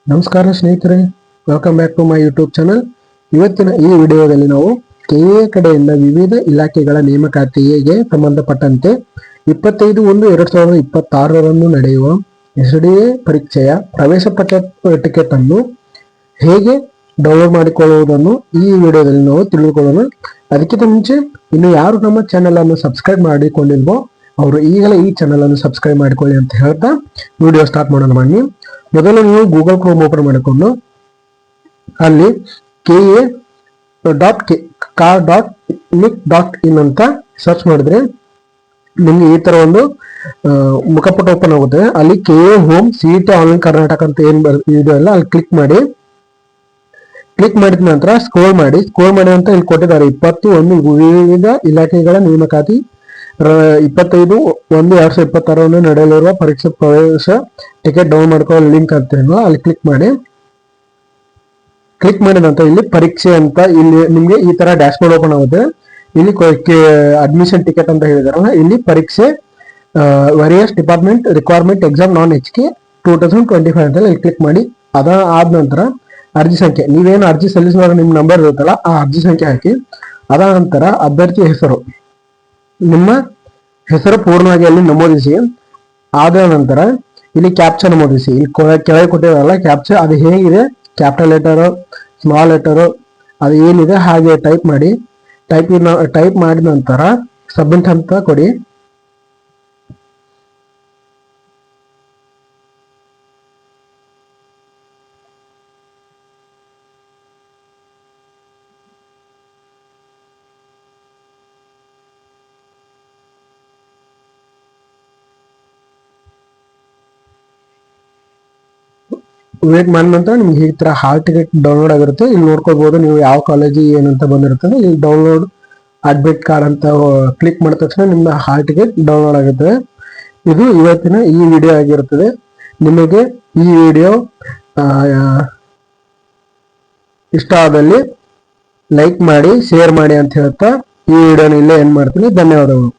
ನಮಸ್ಕಾರ ಸ್ನೇಹಿತರೆ, welcome back to my YouTube channel. ಇವತ್ತಿನ ಈ ವಿಡಿಯೋದಲ್ಲಿ ನಾವು ಕೆಎ ಕಡೆಯಿಂದ ವಿವಿಧ ಇಲಾಖೆಗಳ ನೇಮಕಾತಿಗೆ ಸಂಬಂಧಪಟ್ಟಂತೆ 25/1/2026 ನಡೆಯುವ SDA ಪರೀಕ್ಷೆಯ ಪ್ರವೇಶ ಟಿಕೆಟ್ ಅನ್ನು ಹೇಗೆ ಡೌನ್ಲೋಡ್ ಮಾಡಿಕೊಳ್ಳುವುದನ್ನು ಈ ವಿಡಿಯೋದಲ್ಲಿ ನಾವು ತಿಳಿದುಕೊಳ್ಳೋಣ. ಅದಕ್ಕಿಂತ ಮುಂಚೆ ಇನ್ನು ಯಾರು ನಮ್ಮ ಚಾನೆಲ್ ಅನ್ನು ಸಬ್ಸ್ಕ್ರೈಬ್ ಮಾಡಿಕೊಂಡಿಲ್ವೋ ಅವರು ಈಗಲೇ ಈ ಚಾನಲ್ ಅನ್ನು ಸಬ್ಸ್ಕ್ರೈಬ್ ಮಾಡಿಕೊಳ್ಳಿ ಅಂತ ಹೇಳ್ತಾ ವಿಡಿಯೋ ಸ್ಟಾರ್ಟ್ ಮಾಡೋಣ. ಬನ್ನಿ. ಮೊದಲು ನೀವು ಗೂಗಲ್ ಕ್ರೋಮ್ ಓಪನ್ ಮಾಡಿಕೊಂಡು ಅಲ್ಲಿ KA.car.nic.in ಅಂತ ಸರ್ಚ್ ಮಾಡಿದ್ರೆ ನಿಮ್ಗೆ ಈ ತರ ಒಂದು ಮುಖಪುಟ ಓಪನ್ ಆಗುತ್ತೆ. ಅಲ್ಲಿ KA home CET online Karnataka ಅಂತ ಏನ್ ಇದೆ ಅಲ್ಲ, ಅಲ್ಲಿ ಕ್ಲಿಕ್ ಮಾಡಿದ ನಂತರ ಸ್ಕ್ರೋಲ್ ಮಾಡಿ ಅಂತ ಇಲ್ಲಿ ಕೊಟ್ಟಿದ್ದಾರೆ 21 ವಿವಿಧ ಇಲಾಖೆಗಳ ನೇಮಕಾತಿ 25/1/2026 ನಡೆಯಲಿರುವ ಪರೀಕ್ಷೆ ಪ್ರವೇಶ ಟಿಕೆಟ್ ಡೌನ್ ಮಾಡ್ಕೊಳ್ಳೋ ಲಿಂಕ್ ಅಂತ ಅಲ್ಲಿ ಕ್ಲಿಕ್ ಮಾಡಿದ ನಂತರ ಇಲ್ಲಿ ಪರೀಕ್ಷೆ ಅಂತ ಇಲ್ಲಿ ನಿಮ್ಗೆ ಈ ತರ ಡ್ಯಾಶ್ ಬೋರ್ಡ್ ಓಪನ್ ಆಗುತ್ತೆ. ಇಲ್ಲಿ ಅಡ್ಮಿಷನ್ ಟಿಕೆಟ್ ಅಂತ ಹೇಳಿದಾರಲ್ಲ, ಇಲ್ಲಿ ಪರೀಕ್ಷೆ ವೇರಿಯಸ್ ಡಿಪಾರ್ಟ್ಮೆಂಟ್ ರಿಕ್ವೈರ್ಮೆಂಟ್ ಎಕ್ಸಾಮ್ ನಾನ್ HK 2025 ಅಂತ ಇಲ್ಲಿ ಕ್ಲಿಕ್ ಮಾಡಿ. ಆದ ನಂತರ ಅರ್ಜಿ ಸಂಖ್ಯೆ, ನೀವೇನು ಅರ್ಜಿ ಸಲ್ಲಿಸುವಾಗ ನಿಮ್ ನಂಬರ್ ಇರುತ್ತಲ್ಲ ಆ ಅರ್ಜಿ ಸಂಖ್ಯೆ ಹಾಕಿ. ಅದಾದ ನಂತರ ಅಭ್ಯರ್ಥಿ ಹೆಸರು, ನಿಮ್ಮ ಹೆಸರು ಪೂರ್ಣವಾಗಿ ಅಲ್ಲಿ ನಮೂದಿಸಿ. ಆದ ನಂತರ ಇಲ್ಲಿ ಕ್ಯಾಪ್ಚಾ ನಮೂದಿಸಿ. ಇಲ್ಲಿ ಕೆಳಗೆ ಕೊಟ್ಟಿರಲ್ಲ ಕ್ಯಾಪ್ಚಾ, ಅದು ಹೇಗಿದೆ ಕ್ಯಾಪಿಟಲ್ ಲೆಟರ್ ಸ್ಮಾಲ್ ಲೆಟರ್ ಅದು ಏನಿದೆ ಹಾಗೆ ಟೈಪ್ ಮಾಡಿ. ಟೈಪ್ ಮಾಡಿದ ನಂತರ ಸಬ್ಮಿಟ್ ಅಂತ ಕೊಡಿ. ವೇಟ್ ಮಾಡಿದ ನಂತರ ನಿಮ್ಗೆ ಈ ತರ ಹಾಲ್ ಟಿಕೆಟ್ ಡೌನ್ಲೋಡ್ ಆಗಿರುತ್ತೆ. ಇಲ್ಲಿ ನೋಡ್ಕೋಬಹುದು ನೀವು ಯಾವ ಕಾಲೇಜಿ ಏನಂತ ಬಂದಿರುತ್ತದೆ. ಇಲ್ಲಿ ಡೌನ್ಲೋಡ್ ಅಡ್ಮಿಟ್ ಕಾರ್ಡ್ ಅಂತ ಕ್ಲಿಕ್ ಮಾಡಿದ ತಕ್ಷಣ ನಿಮ್ಮ ಹಾಲ್ ಟಿಕೆಟ್ ಡೌನ್ಲೋಡ್ ಆಗುತ್ತೆ. ಇದು ಇವತ್ತಿನ ಈ ವಿಡಿಯೋ ಆಗಿರುತ್ತದೆ. ನಿಮಗೆ ಈ ವಿಡಿಯೋ ಇಷ್ಟ ಆದಲ್ಲಿ ಲೈಕ್ ಮಾಡಿ, ಶೇರ್ ಮಾಡಿ ಅಂತ ಹೇಳ್ತಾ ಈ ವಿಡಿಯೋನ ಇಲ್ಲೇ ಎಂಡ್ ಮಾಡ್ತೀನಿ. ಧನ್ಯವಾದಗಳು.